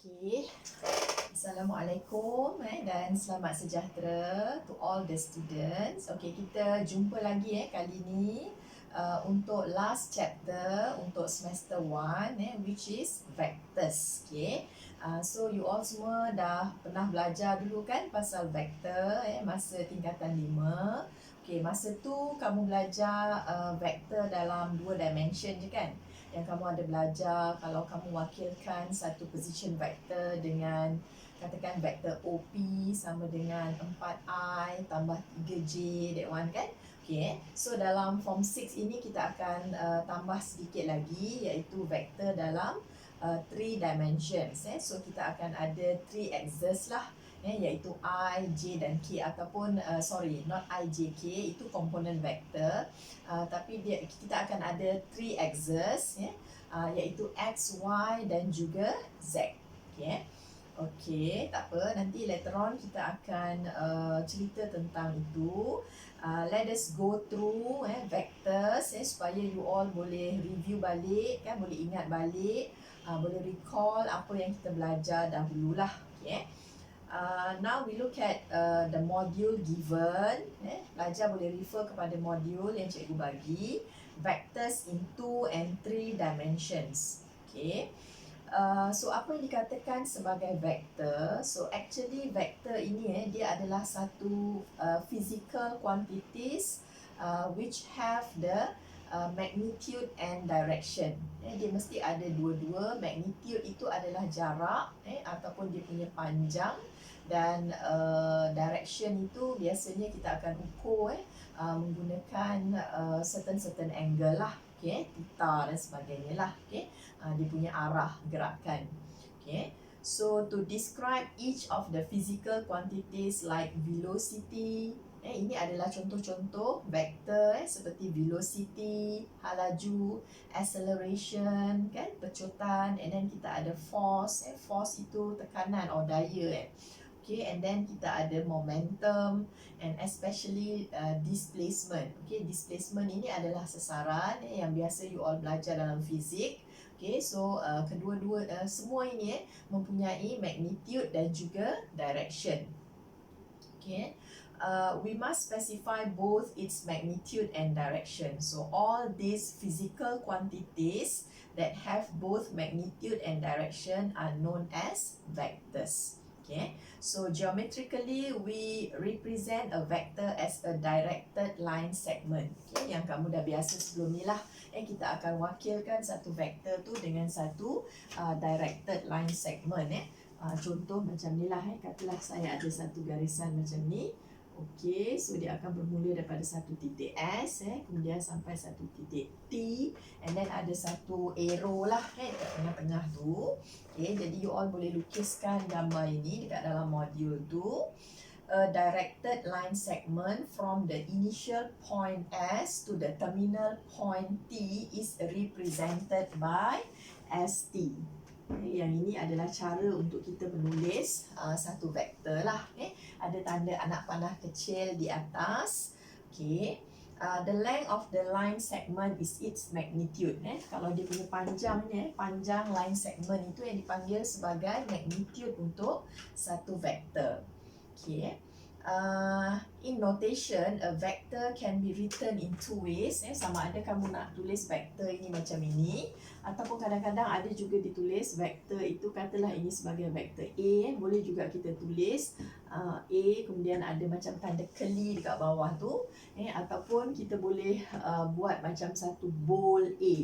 Okay. Assalamualaikum dan selamat sejahtera to all the students. Okay, kita jumpa lagi kali ni untuk last chapter untuk semester 1 which is vectors. Okay. So you all semua dah pernah belajar dulu kan pasal vektor masa tingkatan 5. Okay, masa tu kamu belajar vektor dalam 2 dimension je kan. Yang kamu ada belajar kalau kamu wakilkan satu position vector dengan katakan vector OP sama dengan 4i tambah 3j, that one kan. Okay, so dalam form 6 ini kita akan tambah sedikit lagi iaitu vector dalam 3 dimensions. So kita akan ada 3 axes lah, iaitu I, J dan K ataupun sorry, not I, J, K itu komponen vektor, tapi kita akan ada 3 axes iaitu X, Y dan juga Z. Okay, tak apa, nanti later on kita akan cerita tentang itu. Let us go through vectors supaya you all boleh review balik kan, boleh ingat balik, boleh recall apa yang kita belajar dahululah. Okay. Now we look at the module given. Pelajar boleh refer kepada modul yang cikgu bagi. Vectors in 2 and 3 dimensions. Okay. So apa yang dikatakan sebagai vector? So actually vector ini dia adalah satu physical quantities which have the magnitude and direction. Dia mesti ada dua-dua. Magnitude itu adalah jarak ataupun dia punya panjang, dan direction itu biasanya kita akan ukur menggunakan certain angle lah. Okay, theta dan sebagainya lah. Okay, dia punya arah gerakan. Okay, so to describe each of the physical quantities like velocity, ini adalah contoh-contoh vektor seperti velocity, laju, acceleration, kan, pecutan, and then kita ada force, force itu tekanan or daya. Okay, and then kita ada momentum and especially displacement. Okay, displacement ini adalah sesaran yang biasa you all belajar dalam fizik. Okay, so kedua-dua semua ini mempunyai magnitude dan juga direction. Okay, we must specify both its magnitude and direction. So all these physical quantities that have both magnitude and direction are known as vectors. Okay, so geometrically we represent a vector as a directed line segment. Okay, yang kamu dah biasa sebelum ni lah. Kita akan wakilkan satu vektor tu dengan satu directed line segment. Contoh macam ni lah. Katalah saya ada satu garisan macam ni. Okay, so dia akan bermula daripada satu titik S, kemudian sampai satu titik T, and then ada satu arrow lah dekat tengah-tengah tu. Okay, jadi you all boleh lukiskan gambar ini dekat dalam modul tu. A directed line segment from the initial point S to the terminal point T is represented by ST. Yang ini adalah cara untuk kita menulis satu vektor lah. Ada tanda anak panah kecil di atas. Okay. The length of the line segment is its magnitude. Kalau dia punya panjangnya, panjang line segment itu yang dipanggil sebagai magnitude untuk satu vektor. Okay. In notation, a vector can be written in two ways. Sama ada kamu nak tulis vektor ini macam ini, ataupun kadang-kadang ada juga ditulis vektor itu, katalah ini sebagai vektor A. Boleh juga kita tulis A, kemudian ada macam tanda keli dekat bawah tu. Ataupun kita boleh buat macam satu bold A.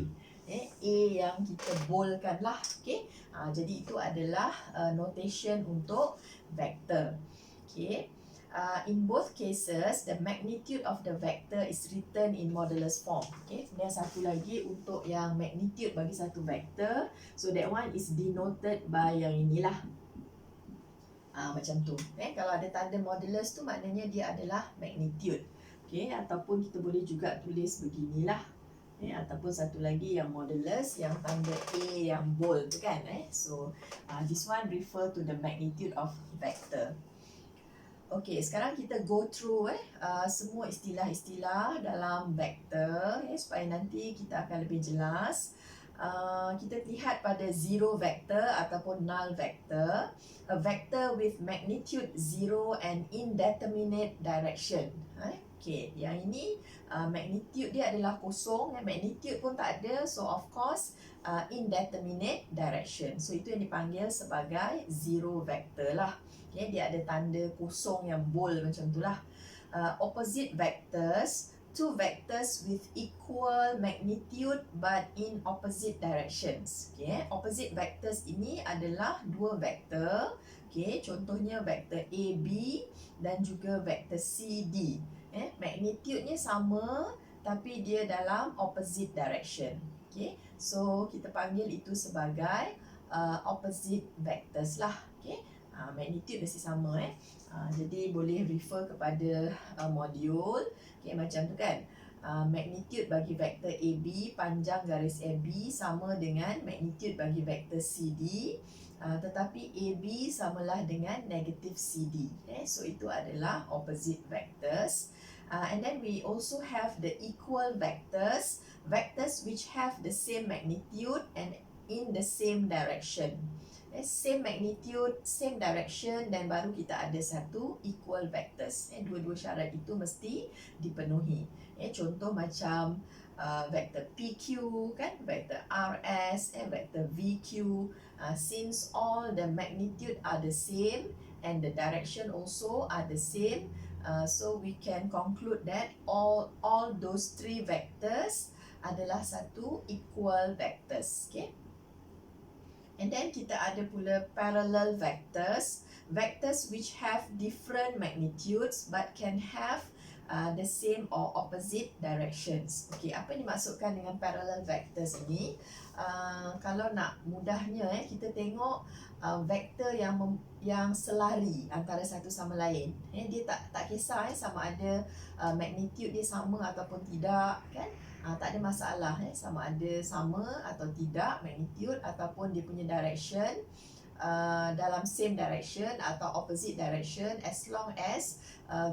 A yang kita boldkan lah. Okay? Jadi itu adalah notation untuk vektor. Okay? In both cases, the magnitude of the vector is written in modulus form. Okay, kemudian satu lagi untuk yang magnitude bagi satu vector. So that one is denoted by yang inilah. Macam tu. Kalau ada tanda modulus tu maknanya dia adalah magnitude. Okay, ataupun kita boleh juga tulis beginilah. Ataupun satu lagi yang modulus, yang tanda A yang bold tu kan. So this one refer to the magnitude of vector. Okay, sekarang kita go through semua istilah-istilah dalam vektor supaya nanti kita akan lebih jelas. kita lihat pada zero vector ataupun null vector, a vector with magnitude 0 and indeterminate direction. Okay, yang ini magnitude dia adalah kosong, magnitude pun tak ada, so of course indeterminate direction. So itu yang dipanggil sebagai zero vector lah. Okay, dia ada tanda kosong yang bold macam tu lah. Opposite vectors, two vectors with equal magnitude but in opposite directions. Okay, opposite vectors ini adalah dua vektor. Okay, contohnya vektor AB dan juga vektor CD. Magnitude-nya sama tapi dia dalam opposite direction. Okay, so kita panggil itu sebagai opposite vectors lah. Okay, magnitude mesti sama. Jadi boleh refer kepada modul. Okay, macam tu kan. Magnitude bagi vektor AB, panjang garis AB sama dengan magnitude bagi vektor CD. Tetapi AB samalah dengan negatif CD. So itu adalah opposite vectors. And then we also have the equal vectors. Vectors which have the same magnitude and in the same direction. Same magnitude, same direction, dan baru kita ada satu equal vectors. Dua-dua syarat itu mesti dipenuhi. Contoh macam vector PQ kan, vector RS, vector VQ. Since all the magnitude are the same and the direction also are the same, so we can conclude that all those three vectors adalah satu equal vectors. Okay. And then kita ada pula parallel vectors, vectors which have different magnitudes but can have the same or opposite directions. Okay, apa yang dimaksudkan dengan parallel vectors ini? Kalau nak mudahnya, kita tengok vektor yang selari antara satu sama lain. Dia tak kisah sama ada magnitude dia sama ataupun tidak, kan? Tak ada masalah sama ada sama atau tidak magnitude ataupun dia punya direction dalam same direction atau opposite direction, as long as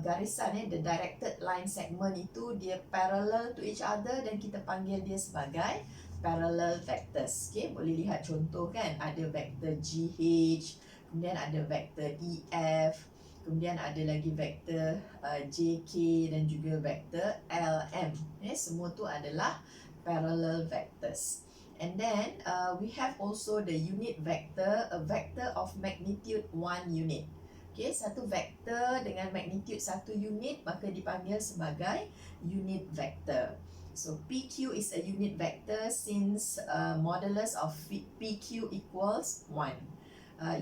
garisan the directed line segment itu dia parallel to each other dan kita panggil dia sebagai parallel vectors. Okay, boleh lihat contoh kan, ada vektor GH, kemudian ada vektor EF, kemudian ada lagi vektor JK dan juga vektor LM. Semua tu adalah parallel vectors. And then we have also the unit vector, a vector of magnitude 1 unit. Okay, satu vektor dengan magnitude 1 unit maka dipanggil sebagai unit vector. So PQ is a unit vector since modulus of PQ equals 1.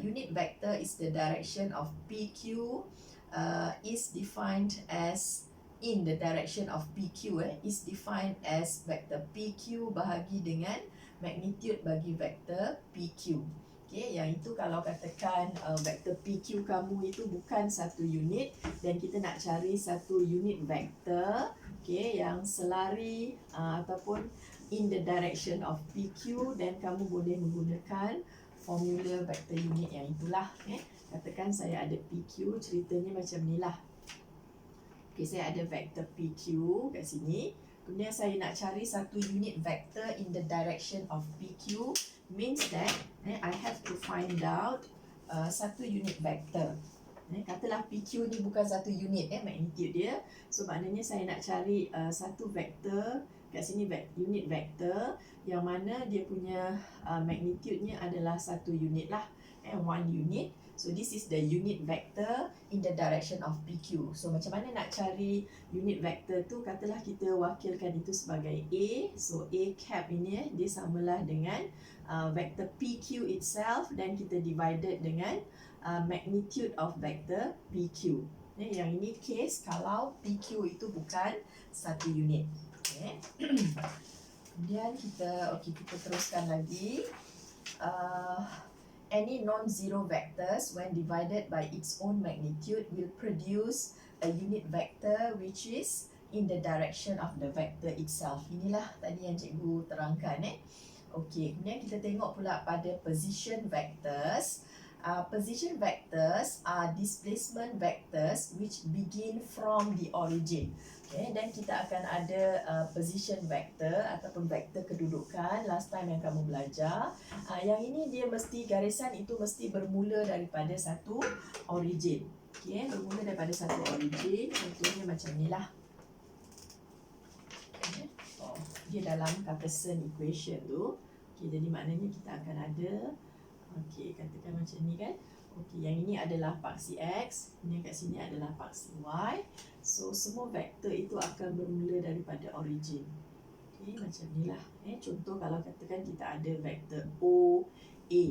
Unit vector is the direction of PQ is defined as in the direction of PQ is defined as vector PQ bahagi dengan magnitude bagi vector PQ. Okay, yang itu kalau katakan vector PQ kamu itu bukan satu unit dan kita nak cari satu unit vector, okay, yang selari ataupun in the direction of PQ, dan kamu boleh menggunakan formula vector unit yang itulah. Katakan saya ada PQ, ceritanya macam ni lah. Okay, saya ada vector PQ kat sini. Kemudian saya nak cari satu unit vector in the direction of PQ, means that I have to find out satu unit vector. Katalah PQ ni bukan satu unit magnitude dia. So maknanya saya nak cari satu vector kat sini, unit vector yang mana dia punya magnitude-nya adalah satu unit lah, 1 unit. So this is the unit vector in the direction of PQ. So macam mana nak cari unit vector tu? Katalah kita wakilkan itu sebagai A. So A cap ini dia samalah dengan vector PQ itself dan kita divided dengan magnitude of vector PQ. Yang ini case kalau PQ itu bukan satu unit. Okay. Kemudian kita teruskan lagi. Any non-zero vectors when divided by its own magnitude will produce a unit vector which is in the direction of the vector itself. Inilah tadi yang cikgu terangkan. Okey, kemudian kita tengok pula pada position vectors. position vectors are displacement vectors which begin from the origin. Okay, dan kita akan ada position vector ataupun vektor kedudukan last time yang kamu belajar. Yang ini dia mesti garisan itu mesti bermula daripada satu origin. Okay, bermula daripada satu origin. Contohnya macam ni lah. Okay. Dia dalam Cartesian equation tu. Okay, jadi maknanya kita akan ada, okay, katakan macam ni kan. Okay, yang ini adalah paksi X, yang kat sini adalah paksi Y. So, semua vektor itu akan bermula daripada origin. Okay, macam ni lah. Contoh kalau katakan kita ada vektor O, A.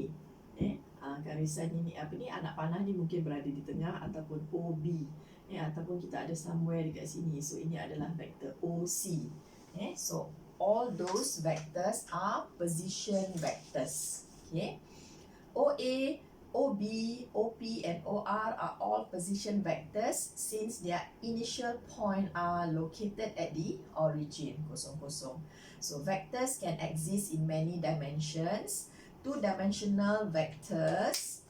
Garisan ini, anak panah ni mungkin berada di tengah ataupun OB. Ataupun kita ada somewhere dekat sini. So, ini adalah vektor OC. So, all those vectors are position vectors. Okay. OA, OB, OP and OR are all position vectors since their initial point are located at the origin, 0, 0. So vectors can exist in many dimensions. Two-dimensional vectors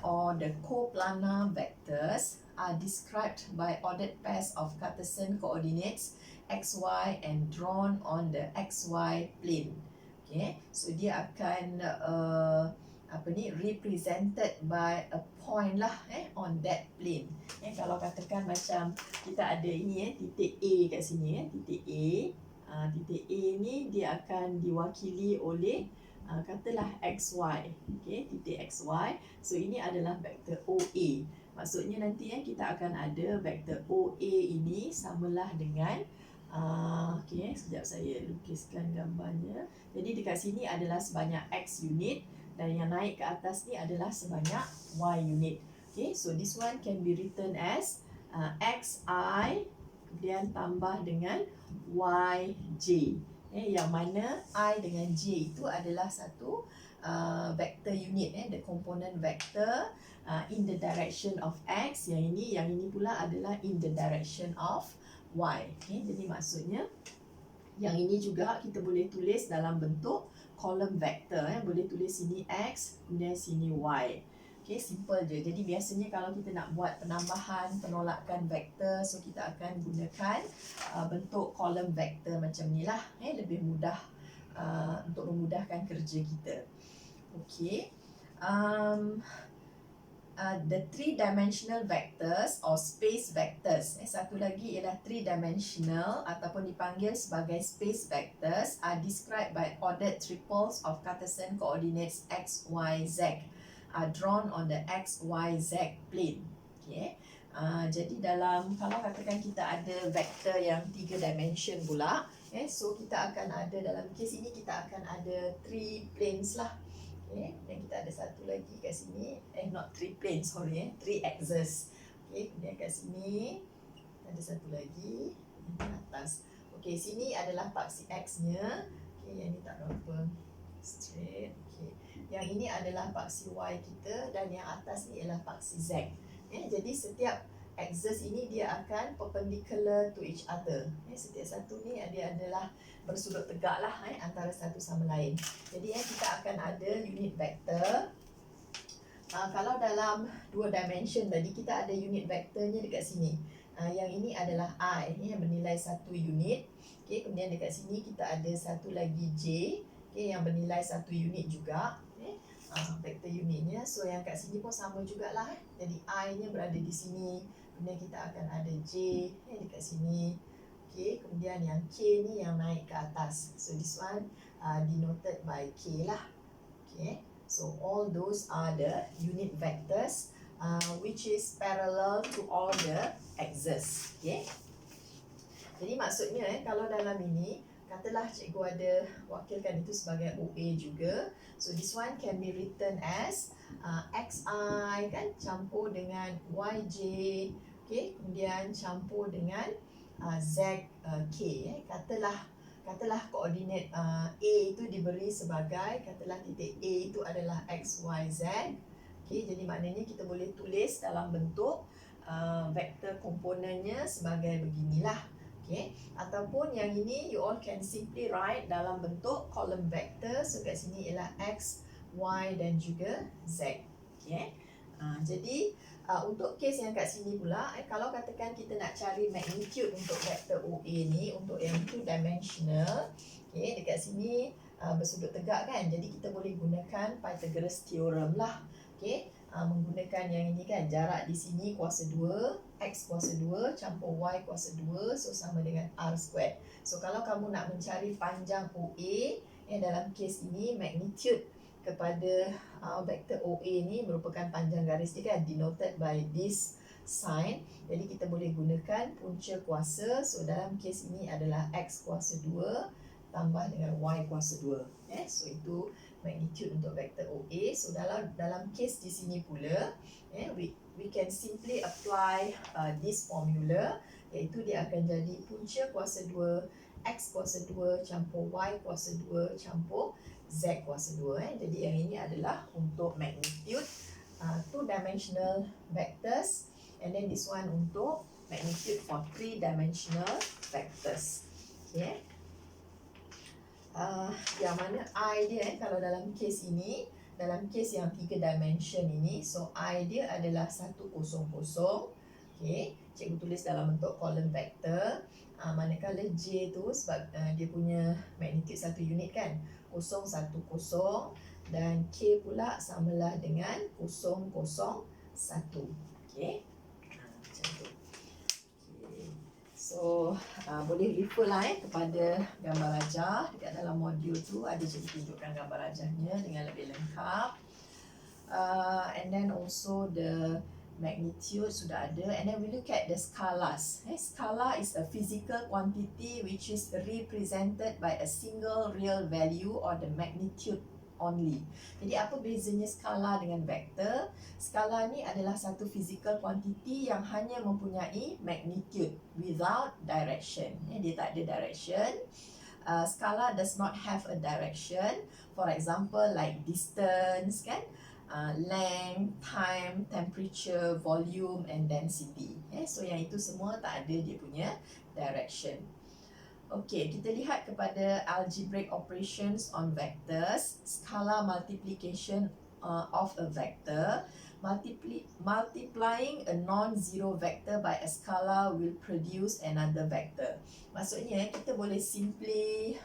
or the coplanar vectors are described by ordered pairs of Cartesian coordinates XY and drawn on the XY plane. Okay, so dia akan represented by a point lah on that plane. Kalau katakan macam kita ada ini titik A kat sini titik A. Titik A ni dia akan diwakili oleh katalah XY. Okay, titik XY. So ini adalah vektor OA. Maksudnya nanti kita akan ada vektor OA ini samalah dengan okay, sekejap saya lukiskan gambarnya. Jadi dekat sini adalah sebanyak X unit dan yang naik ke atas ni adalah sebanyak Y unit. Okay, so this one can be written as XI kemudian tambah dengan YJ. Yang mana I dengan J itu adalah satu vector unit, the component vector in the direction of X. Yang ini pula adalah in the direction of Y. Okay, jadi maksudnya yang ini juga kita boleh tulis dalam bentuk column vector. Boleh tulis sini X, kemudian sini Y. Okay, simple je. Jadi biasanya kalau kita nak buat penambahan, penolakan vektor, so kita akan gunakan bentuk column vector macam ni lah. Lebih mudah untuk memudahkan kerja kita. Okay. The three-dimensional vectors or space vectors. Satu lagi ialah three-dimensional ataupun dipanggil sebagai space vectors are described by ordered triples of Cartesian coordinates x, y, z are drawn on the x, y, z plane. Okay. Jadi dalam kalau katakan kita ada vektor yang 3 dimension pula, so kita akan ada dalam kes ini kita akan ada 3 planes lah. Okay, dan kita ada satu lagi kat sini, not 3 planes, sorry, 3 axes. Okay, kemudian kat sini ada satu lagi di atas. Okay, sini adalah paksi X-nya. Okay, yang ni tak berapa straight. Okay, yang ini adalah paksi Y kita dan yang atas ni ialah paksi Z. Jadi setiap axis ini dia akan perpendicular to each other. Setiap satu ni dia adalah bersudut tegak lah antara satu sama lain. Jadi kita akan ada unit vector. Kalau dalam 2 dimension tadi kita ada unit vectornya dekat sini. Yang ini adalah I yang bernilai 1 unit. Okay, kemudian dekat sini kita ada satu lagi J, okay, yang bernilai 1 unit juga. Vektor unitnya. So yang kat sini pun sama jugalah. Jadi I-nya berada di sini. Kemudian kita akan ada J dekat sini. Okay, kemudian yang K ni yang naik ke atas. So this one denoted by K lah. Okay, so all those are the unit vectors which is parallel to all the axes. Okay. Jadi maksudnya kalau dalam ini katalah cikgu ada wakilkan itu sebagai OA juga. So this one can be written as XI kan campur dengan YJ. Okay, kemudian campur dengan ZK. Katalah koordinat A itu diberi sebagai katalah titik A itu adalah X, Y, Z. Okay, jadi maknanya kita boleh tulis dalam bentuk vektor komponennya sebagai beginilah. Okay, ataupun yang ini you all can simply write dalam bentuk column vector. So kat sini ialah X, Y dan juga Z. Okay. Jadi untuk kes yang kat sini pula, kalau katakan kita nak cari magnitude untuk vektor OA ni, untuk yang 2 dimensional, okay, dekat sini bersudut tegak kan, jadi kita boleh gunakan Pythagoras theorem lah. Okay. Menggunakan yang ini kan, jarak di sini kuasa 2, X kuasa 2 campur Y kuasa 2, so sama dengan R squared. So kalau kamu nak mencari panjang OA, dalam kes ini magnitude kepada vektor OA ni merupakan panjang garis dia kan, denoted by this sign. Jadi kita boleh gunakan punca kuasa. So dalam kes ini adalah X kuasa 2 tambah dengan Y kuasa 2. So itu magnitude untuk vektor OA. So dalam kes di sini pula, we can simply apply this formula, iaitu dia akan jadi punca kuasa 2 X kuasa 2 campur Y kuasa 2 campur Z kuasa 2. Jadi yang ini adalah untuk magnitude 2-dimensional vectors, and then this one untuk magnitude for 3-dimensional vectors. Okay. Yang mana I dia kalau dalam kes ini, dalam kes yang 3 dimension ini, so I dia adalah 100. Okay. Cikgu tulis dalam bentuk column vector. Manakala J tu sebab dia punya magnitude 1 unit kan, 0, 1, 0, dan K pula samalah dengan 0, 0, 1. Okay. Macam tu. Okay. So boleh refer lah kepada gambar rajah dekat dalam modul tu, ada cikgu tunjukkan gambar rajahnya dengan lebih lengkap. And then also the magnitude sudah ada, and then we look at the scalas. Scala is a physical quantity which is represented by a single real value or the magnitude only. Jadi apa bezanya skala dengan vektor? Skala ni adalah satu physical quantity yang hanya mempunyai magnitude without direction. Dia tak ada direction. Skala does not have a direction. For example, like distance kan, length, time, temperature, volume and density. So yang itu semua tak ada dia punya direction. Okay, kita lihat kepada algebraic operations on vectors. Scalar multiplication of a vector. Multiplying a non-zero vector by a scalar will produce another vector. Maksudnya kita boleh simply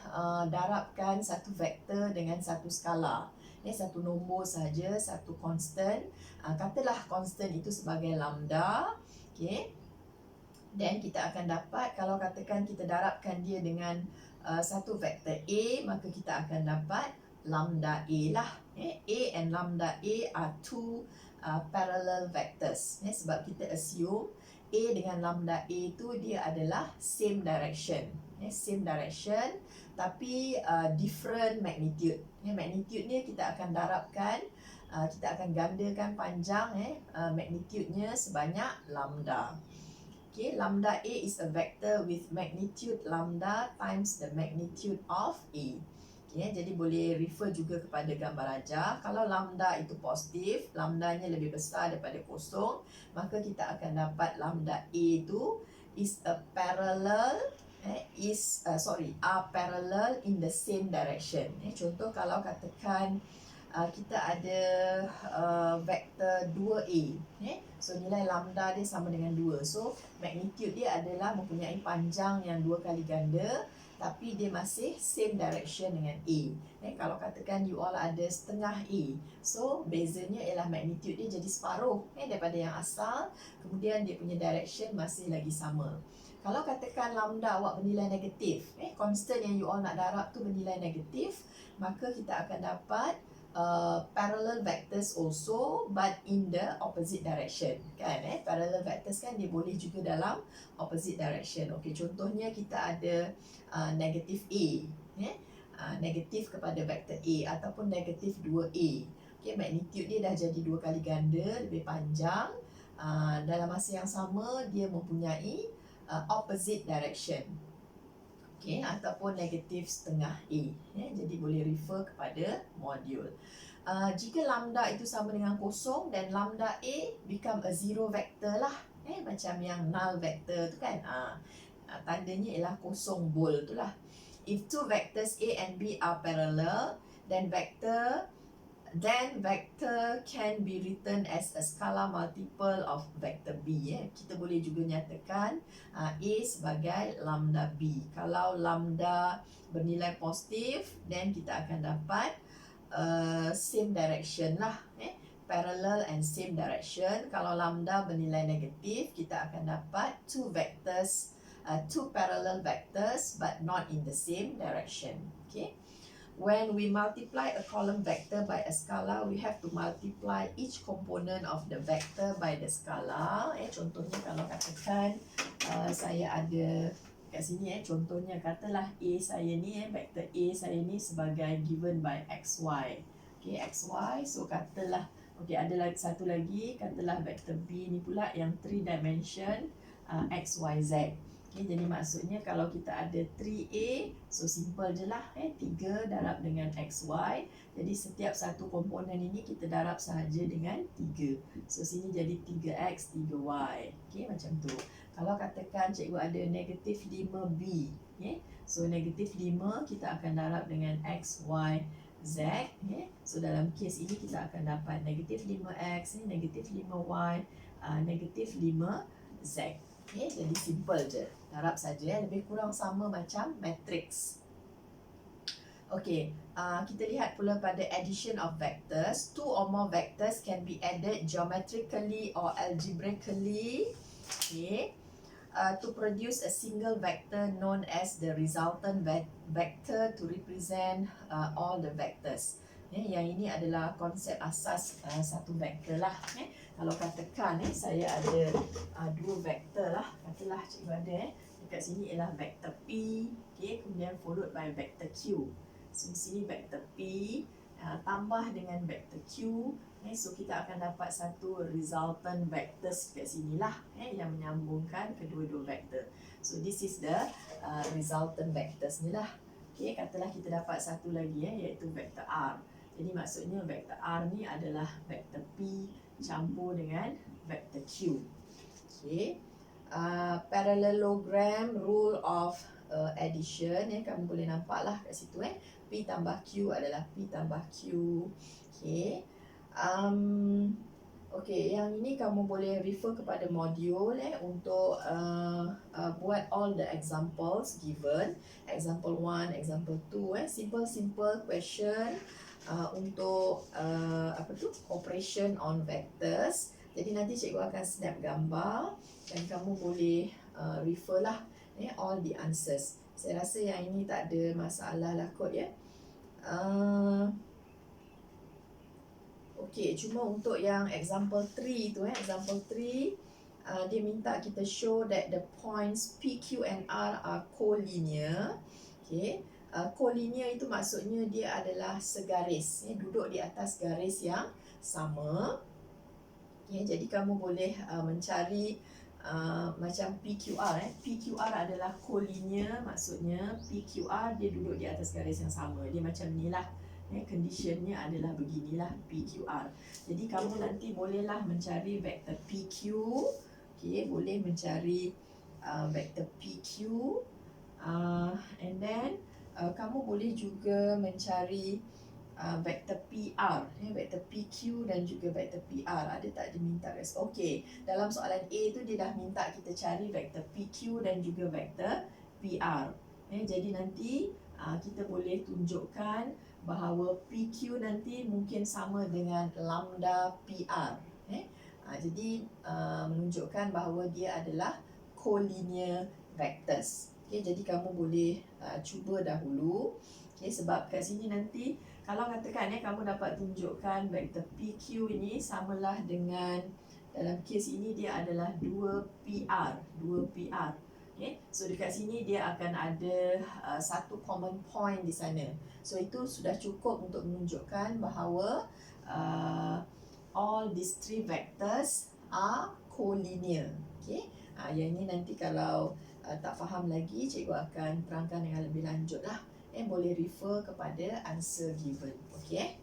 darabkan satu vektor dengan satu skala. Satu nombor saja, satu constant. Katalah constant itu sebagai lambda. Okay. Dan kita akan dapat, kalau katakan kita darabkan dia dengan satu vektor A, maka kita akan dapat lambda A lah. A and lambda A are two parallel vectors. Sebab kita assume A dengan lambda A itu dia adalah same direction. Same direction tapi different magnitude. Magnitude ni kita akan darabkan, kita akan gandakan panjang magnitude-nya sebanyak lambda. Okay, lambda A is a vector with magnitude lambda times the magnitude of A. Okay, jadi boleh refer juga kepada gambar rajah. Kalau lambda itu positif, lambdanya lebih besar daripada kosong, maka kita akan dapat lambda A itu is a parallel are parallel in the same direction. Contoh kalau katakan kita ada vektor 2A. So nilai lambda dia sama dengan 2. So magnitude dia adalah mempunyai panjang yang 2 kali ganda, tapi dia masih same direction dengan A. Kalau katakan you all ada setengah A, so bezanya ialah magnitude dia jadi separuh daripada yang asal, kemudian dia punya direction masih lagi sama. Kalau katakan lambda awak bernilai negatif, constant yang you all nak darab tu bernilai negatif, maka kita akan dapat parallel vectors also but in the opposite direction kan. Parallel vectors kan dia boleh juga dalam opposite direction. Okey, contohnya kita ada negatif A, negatif kepada vektor A ataupun negatif 2A. Okey, magnitude dia dah jadi 2 kali ganda, lebih panjang. Dalam masa yang sama dia mempunyai opposite direction. Okay, ataupun negatif setengah A. Jadi boleh refer kepada modul. Jika lambda itu sama dengan kosong dan lambda A become a zero vector lah. Macam yang null vector tu kan. Tandanya ialah kosong bold tu lah. If two vectors A and B are parallel, then vector then vector can be written as a scalar multiple of vector B. Kita boleh juga nyatakan A sebagai lambda B. Kalau lambda bernilai positif, then kita akan dapat same direction lah, parallel and same direction. Kalau lambda bernilai negatif, kita akan dapat two parallel vectors but not in the same direction. Okay. When we multiply a column vector by a scalar, we have to multiply each component of the vector by the scalar. Contohnya kalau katakan saya ada kat sini, contohnya katalah A saya ni, vector A saya ni sebagai given by XY. Okay, XY, so katalah, okay, ada lagi satu lagi, katalah vector B ni pula yang 3 dimension XYZ. Okay, jadi maksudnya kalau kita ada 3A, so simple je lah, 3 darab dengan XY. Jadi setiap satu komponen ini kita darab sahaja dengan 3. So sini jadi 3X, 3Y. Okay, macam tu. Kalau katakan cikgu ada negatif 5B, so negatif 5 kita akan darab dengan XY, Z. So dalam kes ini kita akan dapat negatif 5X, negatif 5Y, negatif 5Z. Jadi simple je, darab saja, lebih kurang sama macam matrix. Okay, kita lihat pula pada addition of vectors. Two or more vectors can be added geometrically or algebraically, to produce a single vector known as the resultant vector to represent all the vectors. Yang ini adalah konsep asas satu vektor lah. Kalau katakan saya ada dua vektor lah, katalah cikgu ada dekat sini ialah vektor P, kemudian followed by vektor Q. So sini vektor P tambah dengan vektor Q, so kita akan dapat satu resultant vectors kat sini lah, yang menyambungkan kedua-dua vektor. So this is the resultant vectors ni lah. Katalah kita dapat satu lagi iaitu vektor R. Jadi maksudnya vektor R ni adalah vektor P campur dengan vektor Q. Parallelogram rule of addition, kamu boleh nampak lah kat situ, P tambah Q adalah P tambah Q. Yang ini kamu boleh refer kepada modul untuk buat all the examples given. Example 1, example 2, simple question untuk operation on vectors. Jadi nanti cikgu akan snap gambar dan kamu boleh refer lah all the answers. Saya rasa yang ini tak ada masalah lah kot ya. Cuma untuk yang example 3 tu, example 3 dia minta kita show that the points P, Q and R are collinear. Collinear itu maksudnya dia adalah segaris, duduk di atas garis yang sama. Jadi kamu boleh mencari macam PQR. PQR adalah collinear, maksudnya PQR dia duduk di atas garis yang sama. Dia macam ni lah, conditionnya adalah beginilah PQR. Jadi kamu nanti bolehlah mencari vektor PQ, boleh mencari vektor PQ, and then kamu boleh juga mencari vektor PR, vektor PQ dan juga vektor PR. Ada tak diminta guys? Dalam soalan A tu dia dah minta kita cari vektor PQ dan juga vektor PR. Jadi nanti kita boleh tunjukkan bahawa PQ nanti mungkin sama dengan lambda PR. Jadi menunjukkan bahawa dia adalah collinear vectors. Jadi kamu boleh cuba dahulu. Sebab kat sini nanti kalau katakan kamu dapat tunjukkan vektor PQ ini samalah dengan, dalam kes ini dia adalah 2PR. So dekat sini dia akan ada satu common point di sana. So itu sudah cukup untuk menunjukkan bahawa all these three vectors are collinear. Yang ini nanti kalau tak faham lagi, cikgu akan terangkan dengan lebih lanjut lah. Boleh refer kepada answer given. Okay.